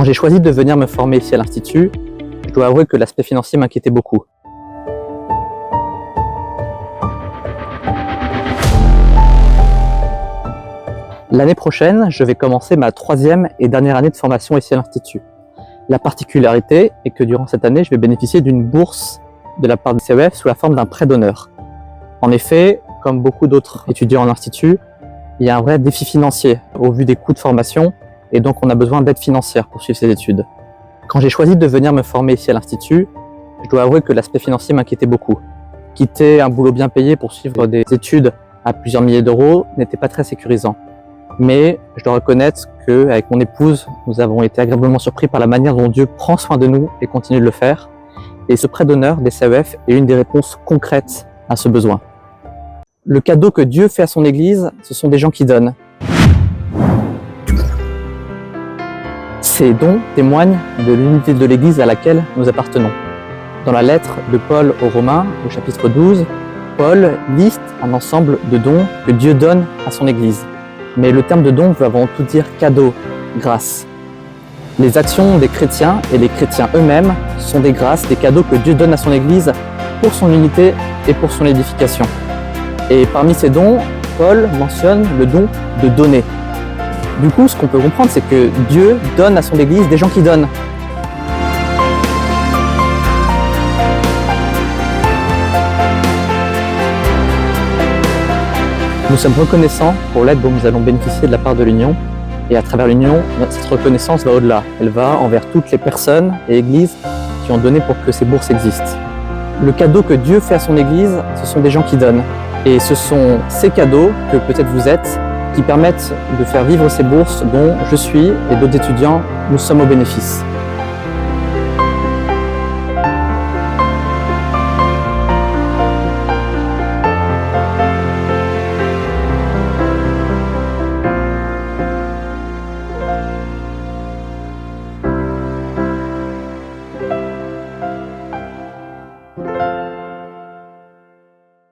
Quand j'ai choisi de venir me former ici à l'Institut, je dois avouer que l'aspect financier m'inquiétait beaucoup. L'année prochaine, je vais commencer ma 3e et dernière année de formation ici à l'Institut. La particularité est que durant cette année, je vais bénéficier d'une bourse de la part du CEF sous la forme d'un prêt d'honneur. En effet, comme beaucoup d'autres étudiants en Institut, il y a un vrai défi financier au vu des coûts de formation et donc on a besoin d'aide financière pour suivre ses études. Quand j'ai choisi de venir me former ici à l'Institut, je dois avouer que l'aspect financier m'inquiétait beaucoup. Quitter un boulot bien payé pour suivre des études à plusieurs milliers d'euros n'était pas très sécurisant. Mais je dois reconnaître qu'avec mon épouse, nous avons été agréablement surpris par la manière dont Dieu prend soin de nous et continue de le faire. Et ce prêt d'honneur des CEF est une des réponses concrètes à ce besoin. Le cadeau que Dieu fait à son Église, ce sont des gens qui donnent. Ces dons témoignent de l'unité de l'Église à laquelle nous appartenons. Dans la lettre de Paul aux Romains, au chapitre 12, Paul liste un ensemble de dons que Dieu donne à son Église. Mais le terme de don veut avant tout dire cadeau, grâce. Les actions des chrétiens et les chrétiens eux-mêmes sont des grâces, des cadeaux que Dieu donne à son Église pour son unité et pour son édification. Et parmi ces dons, Paul mentionne le don de donner. Du coup, ce qu'on peut comprendre, c'est que Dieu donne à son Église des gens qui donnent. Nous sommes reconnaissants pour l'aide dont nous allons bénéficier de la part de l'Union. Et à travers l'Union, cette reconnaissance va au-delà. Elle va envers toutes les personnes et églises qui ont donné pour que ces bourses existent. Le cadeau que Dieu fait à son Église, ce sont des gens qui donnent. Et ce sont ces cadeaux, que peut-être vous êtes, qui permettent de faire vivre ces bourses dont je suis et d'autres étudiants, nous sommes au bénéfice.